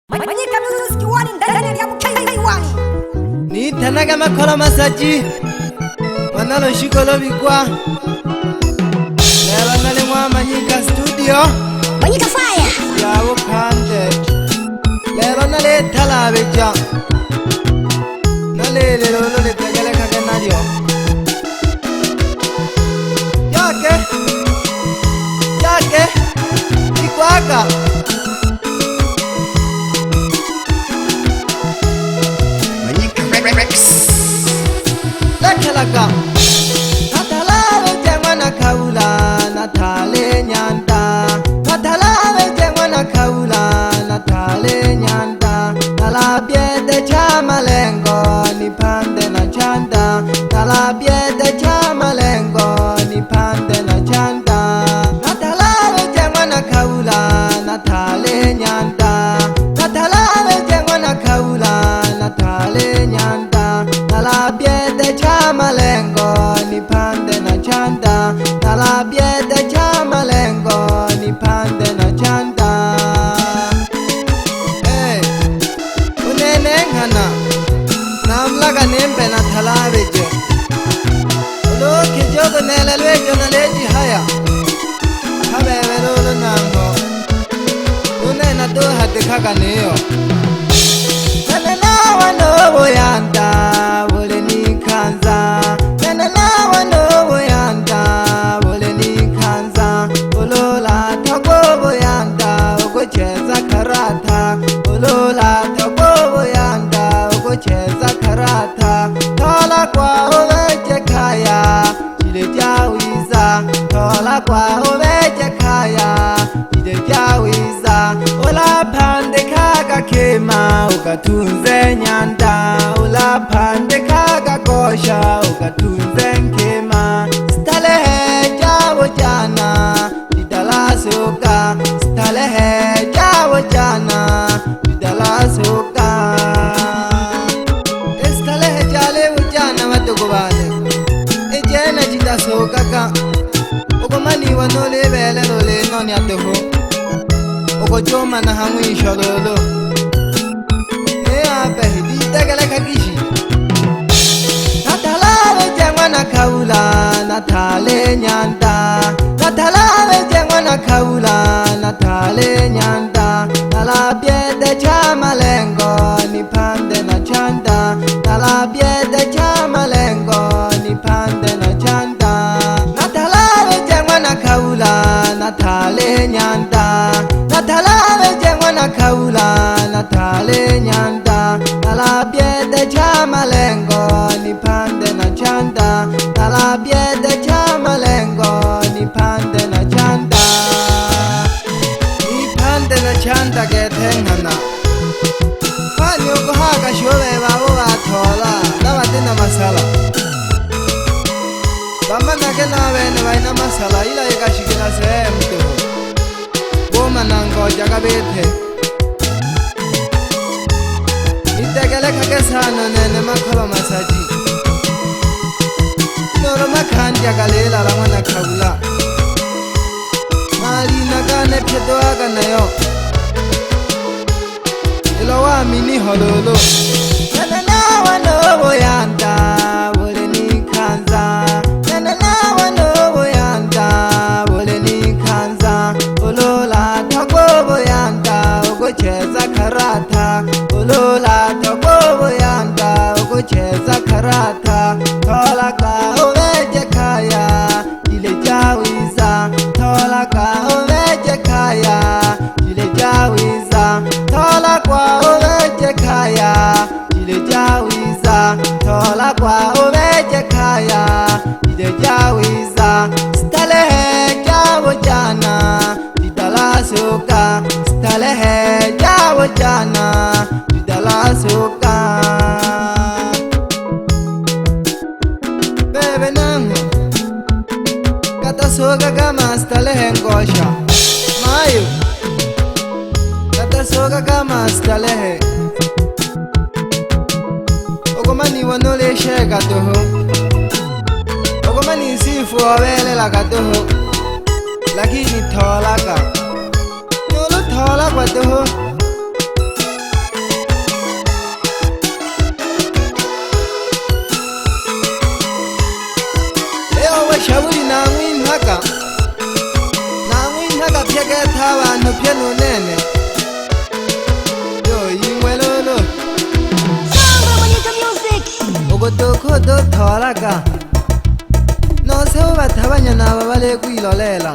Manyika music wani ndani ya mkai wani ni tanaga makolo masaji wanalo shikolo bikwa lelo nale mwa Manyika studio Manyika fire yawo kande lelo nale talabeja nale lelo le tegele kage nadio yake ikwaka Lakalaka Natalale jengwa na kaula Natale nyanda Natalale jengwa na kaula Natale nyanda Nalabiede chama lengo Nipande na chanda Nalabiede chama lengo Nipande na chanda Natalale jengwa na kaula Natale nyanda Natalale jengwa na kaula Natale nyanda Nalabiede chama lengo nipande na chanda Nalabiede chama lengo nipande na chanda Unene ngana namlaga nembe na thalabeje Ulo kijogo nelelwejo na leji haya Habebe lolo nango Unena doha dekhaga neyo Nanena wano boyanda Cheza karata ulola tagobo yanda cheza karata tola kwa uveje kaya jile jawiza tola kwa uveje kaya jile jawiza ula pande kaga kema ukatunze nyanda ula pande kaga kosha ukatunze nkema stalehe jawo jana didala suka stalehe jawo jana didala suka stalehe jale ujana watugubale ejena jida suka ka ukomani wanole bele lole noni atoho ukojoma na hamwisho lolo ape didagale kagishi Natalale jengwa na kaula Natale nyanda Natalale jengwa na kaula Natale nyanda Nalabiede chama lengo nipande na chanda Nalabiede chama lengo nipande na chanda Natalale jengwa na kaula Natale nyanda Natalale jengwa na kaula Natale nyanda Nalabiede chama lengo nipande na chanda Nalabiede chama lengo nipande na chanda Nipande na chanda getengana Fani ukuhaga shule babu batola Dawadina masala Bamana kena wene waina masala Ila yikashikila sehemu Boma nango jagabete Itegele kage sano nene makolo masaji Noro makandi agalela la wana kabula Mali nagane pyedo aga nayo Ilo wa mini hololo Nanana wano boyanda Wole ni kanza Nanana wano boyanda Wole ni kanza Ulola tako boyanda Ugo cheza karata Ulola tako boyanda Ugo cheza karata Tola ka uveje kaya Jile jawiza Tola ka uveje kaya Jile jawiza Tola kwa uveje kaya Jile jawiza Tola kwa uveje kaya Jile jawiza Stalehe jawo jana Didala suka Stalehe jawo jana Didala suka Bebe nango Kata soga kama stalehe ngosha Mayu Kata soga kama stalehe Ogomani wanole shega toho Ogomani sifu wawele laka toho Lakini thola ka Nolo thola kwa toho piano nene yo yingwelolo Samba Monica Music. okotoko do tholaga no se bathabanya naba bale kuilolela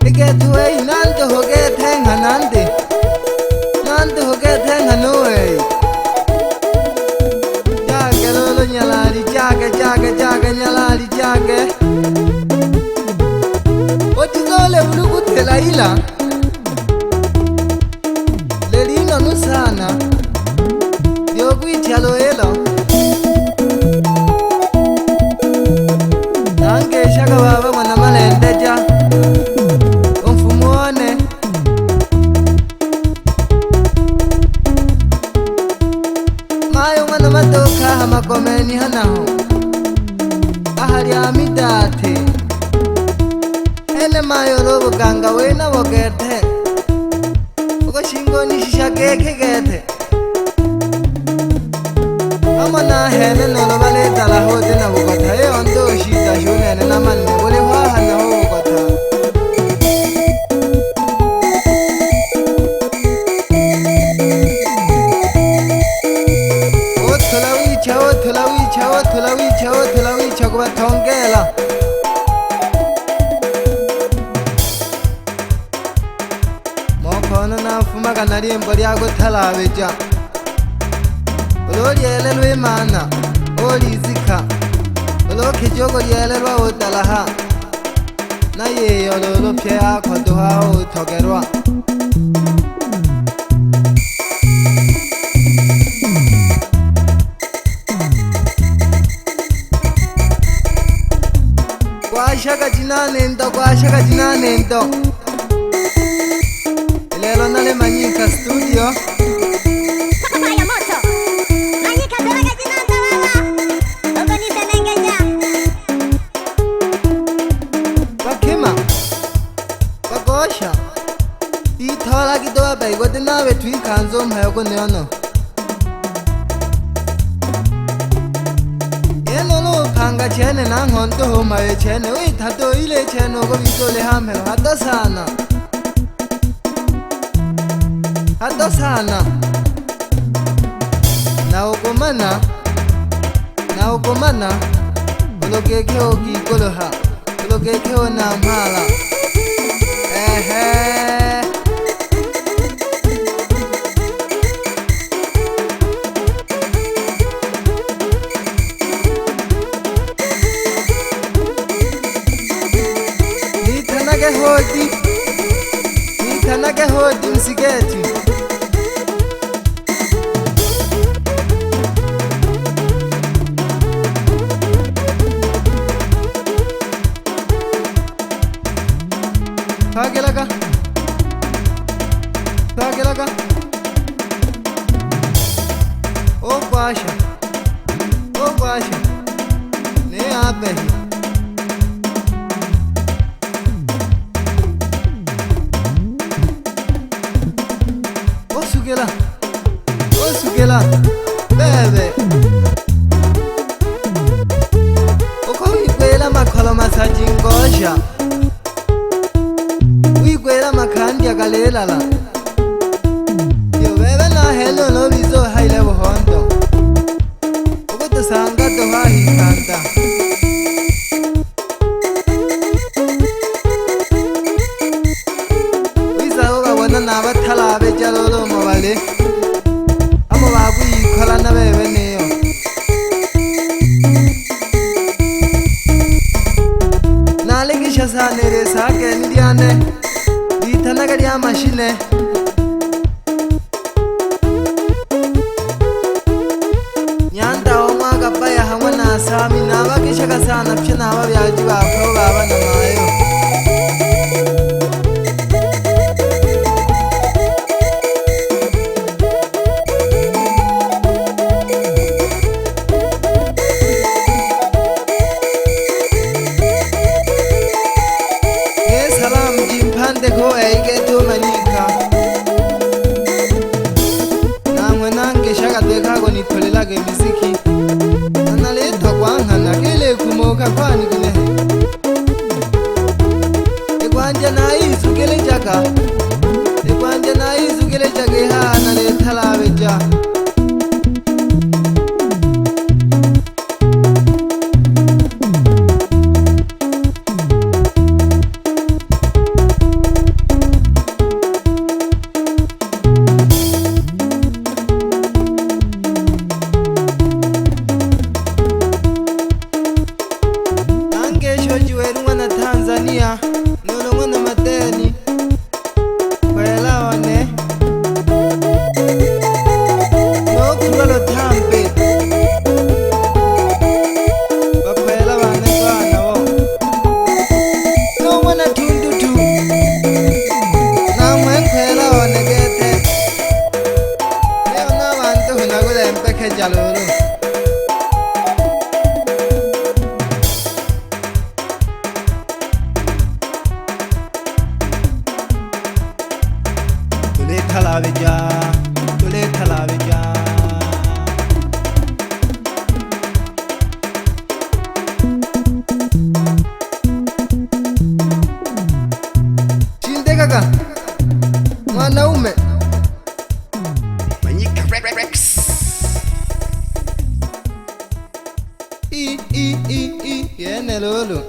ikethuwe inanto hokethenga nande nanto hokethenga noe jage lolo nyalali jage nyalali jage otizole bulukuthela ila lelino nusana yokuithyalo elo nangeshaka baba mwana malendeja omfumuone mayo mwana matoka hamakomeni hanaho ahali amidate ene mayo lobuganga wena bogete uko shingoni shishageke gete amana hene nolo baletala hote na bugota e ondo shita shunene na manne bole hwaha na ho bugota otulawicha kubathongela mokhono nafumaka na limbo lyakuthalabeja ololyele lwemana olizika olokhejogo lyelelwa otalaha nayeyo lolopye akhodoha othogerwa kwashaka jinanento lelo nale Manyika studio Papaya moto. Monica Dora Ginanda baba. Organiza nengeja. bakema bakosha ithola kidoa bayigote nabe twikhanzo mhayoko neyono phanga chene na ngonto homa ye chene uithato ile chene go bitole hamelo hadosana na ukomana olokeke okikoloha olokeke ona mhala Nikanage hodi msigeti Thagelaga O kwasha Ne abehi Osugela bebe Okoyikwela makholo masajingosha Uyikwela makhandi akalelala Yo bebe na helo no bizo haile bohondo Okoto sanga to hahikanta Uyiza oga wana nabathala bejalolo mobale Babu na bebe neyo Nalikisha sanere sake ndiane Ditanaga dia machine Nyanda omwaga baya hamwe na sami nabakisha kasana pye nababyaji bakho baba na mayo देखो ऐ के तो Manyika jagehana le thalabeja Tanzania nolongo na mateni kwela one no kulalo tambe bakwela bane bana wo no wana tundu tu na mwen kwela one gete leo na bantu na gole mpeke jalolo tule thalabeja chinde kaka mwanaume Manyika Rex. yene lolo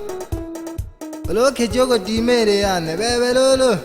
kejogo dimere yane bebe lolo